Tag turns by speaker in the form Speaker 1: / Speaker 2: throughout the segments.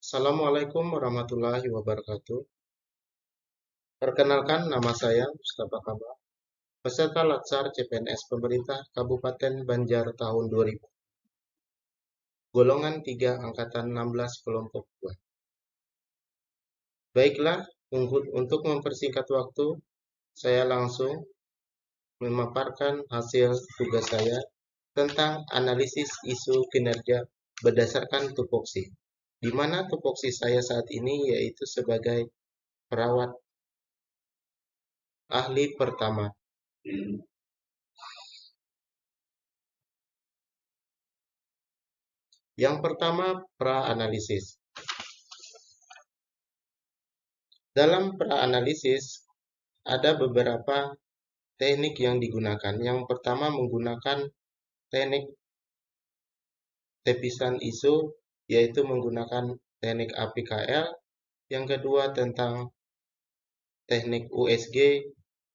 Speaker 1: Assalamualaikum warahmatullahi wabarakatuh. Perkenalkan, nama saya Mustafa Kamal, peserta Latsar CPNS Pemerintah Kabupaten Banjar tahun 2000, golongan 3 angkatan 16 kelompok 2. Baiklah, untuk mempersingkat waktu, saya langsung memaparkan hasil tugas saya tentang analisis isu kinerja berdasarkan tupoksi, di mana tupoksi saya saat ini yaitu sebagai perawat ahli pertama. Yang pertama, pra-analisis. Dalam pra-analisis, ada beberapa teknik yang digunakan. Yang pertama menggunakan teknik tepisan isu, yaitu menggunakan teknik APKL. Yang kedua tentang teknik USG.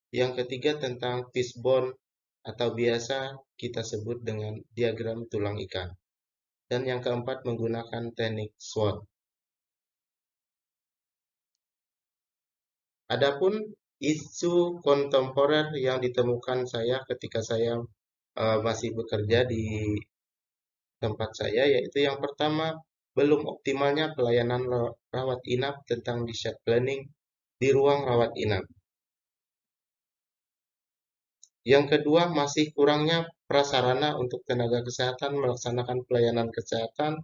Speaker 1: Yang ketiga tentang fishbone atau biasa kita sebut dengan diagram tulang ikan. Dan yang keempat menggunakan teknik SWOT. Adapun isu kontemporer yang ditemukan saya ketika saya masih bekerja di tempat saya, yaitu yang pertama, belum optimalnya pelayanan rawat inap tentang discharge planning di ruang rawat inap. Yang kedua, masih kurangnya prasarana untuk tenaga kesehatan melaksanakan pelayanan kesehatan.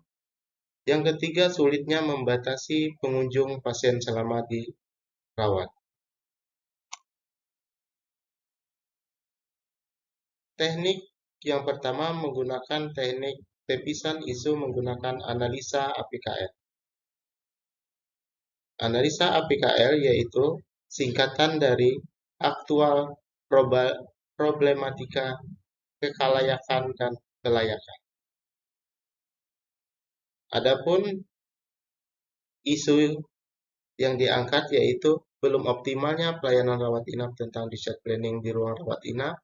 Speaker 1: Yang ketiga, sulitnya membatasi pengunjung pasien selama dirawat. Teknik yang pertama menggunakan teknik tepisan isu menggunakan analisa APKL. Analisa APKL yaitu singkatan dari aktual problematika kekalayakan dan kelayakan. Adapun isu yang diangkat yaitu belum optimalnya pelayanan rawat inap tentang discharge planning di ruang rawat inap.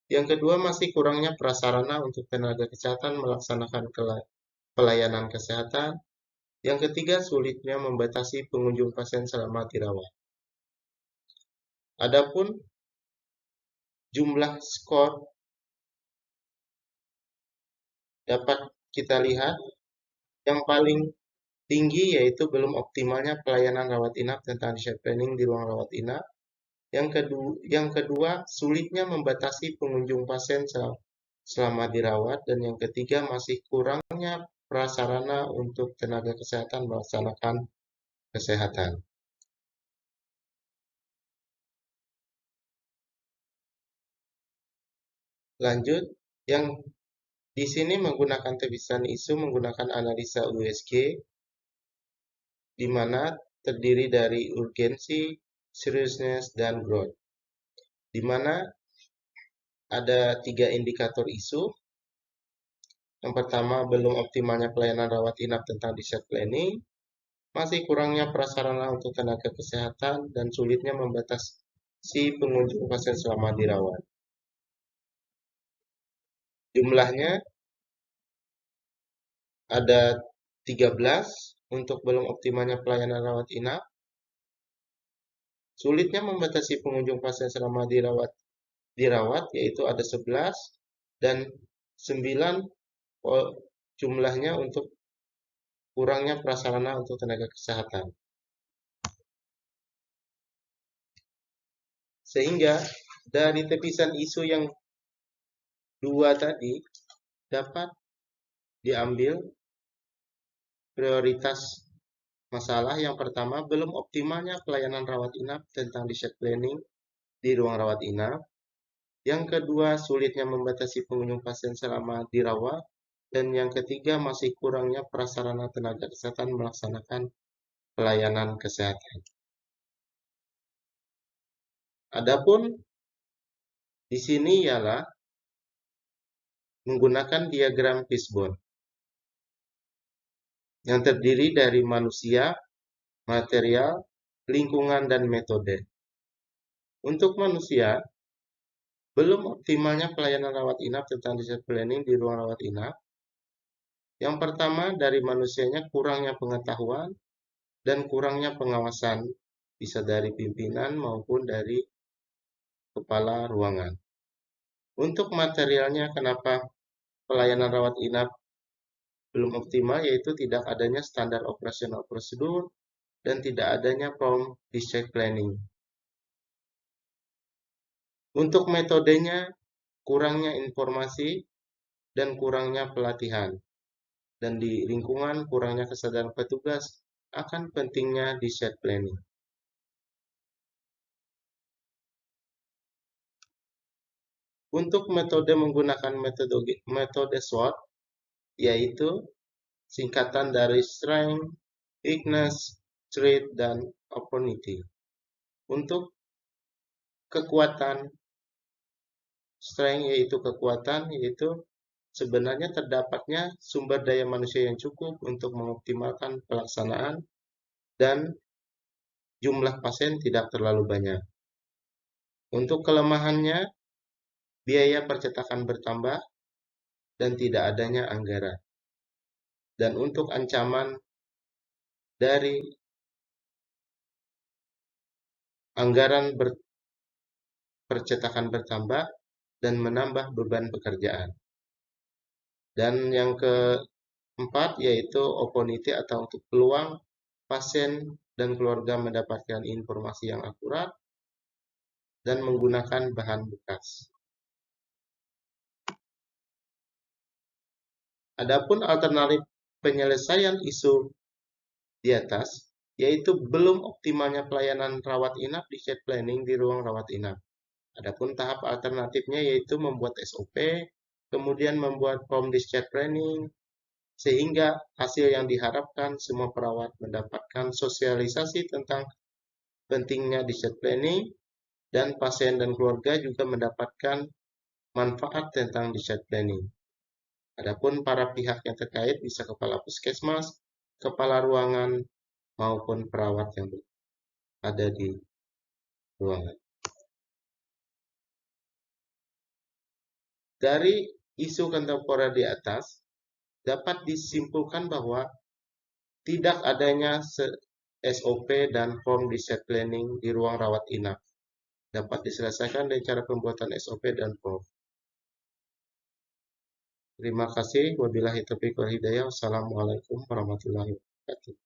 Speaker 1: Yang kedua, masih kurangnya prasarana untuk tenaga kesehatan melaksanakan pelayanan kesehatan. Yang ketiga, sulitnya membatasi pengunjung pasien selama dirawat. Adapun jumlah skor dapat kita lihat yang paling tinggi yaitu belum optimalnya pelayanan rawat inap tentang discharge planning di ruang rawat inap. Yang kedua, sulitnya membatasi pengunjung pasien selama dirawat. Dan yang ketiga, masih kurangnya prasarana untuk tenaga kesehatan melaksanakan kesehatan. Lanjut, yang di sini menggunakan tepisan isu menggunakan analisa USG, di mana terdiri dari urgensi, seriousness, dan growth. Di mana ada 3 indikator isu. Yang pertama, belum optimalnya pelayanan rawat inap tentang discharge planning, masih kurangnya prasarana untuk tenaga kesehatan, dan sulitnya membatasi pengunjung pasien selama dirawat. Jumlahnya ada 13 untuk belum optimalnya pelayanan rawat inap, sulitnya membatasi pengunjung pasien selama dirawat yaitu ada 11, dan 9 jumlahnya untuk kurangnya prasarana untuk tenaga kesehatan. Sehingga dari tepisan isu yang 2 tadi dapat diambil prioritas masalah. Yang pertama, belum optimalnya pelayanan rawat inap tentang discharge planning di ruang rawat inap. Yang kedua, sulitnya membatasi pengunjung pasien selama dirawat. Dan yang ketiga, masih kurangnya prasarana tenaga kesehatan melaksanakan pelayanan kesehatan. Adapun di sini ialah menggunakan diagram fishbone yang terdiri dari manusia, material, lingkungan, dan metode. Untuk manusia, belum optimalnya pelayanan rawat inap tentang discharge planning di ruang rawat inap. Yang pertama, dari manusianya kurangnya pengetahuan dan kurangnya pengawasan, bisa dari pimpinan maupun dari kepala ruangan. Untuk materialnya, kenapa pelayanan rawat inap belum optimal, yaitu tidak adanya standar operasional prosedur dan tidak adanya form discharge planning. Untuk metodenya, kurangnya informasi dan kurangnya pelatihan. Dan di lingkungan, kurangnya kesadaran petugas akan pentingnya discharge planning. Untuk metode menggunakan metode SWOT, yaitu singkatan dari Strength, Weakness, Threat, dan Opportunity. Untuk kekuatan, Strength yaitu kekuatan, yaitu sebenarnya terdapatnya sumber daya manusia yang cukup untuk mengoptimalkan pelaksanaan dan jumlah pasien tidak terlalu banyak. Untuk kelemahannya, biaya percetakan bertambah dan tidak adanya anggaran. Dan untuk ancaman dari anggaran percetakan bertambah dan menambah beban pekerjaan. Dan yang keempat yaitu opportunity atau untuk peluang pasien dan keluarga mendapatkan informasi yang akurat dan menggunakan bahan bekas. Adapun alternatif penyelesaian isu di atas, yaitu belum optimalnya pelayanan rawat inap discharge planning di ruang rawat inap. Adapun tahap alternatifnya yaitu membuat SOP, kemudian membuat form discharge planning, sehingga hasil yang diharapkan semua perawat mendapatkan sosialisasi tentang pentingnya discharge planning, dan pasien dan keluarga juga mendapatkan manfaat tentang discharge planning. Adapun para pihak yang terkait bisa kepala puskesmas, kepala ruangan, maupun perawat yang ada di ruangan. Dari isu kontemporer di atas, dapat disimpulkan bahwa tidak adanya SOP dan form discharge planning di ruang rawat inap dapat diselesaikan dengan cara pembuatan SOP dan form. Terima kasih. Wabillahi taufiq wal hidayah. Wassalamualaikum warahmatullahi wabarakatuh.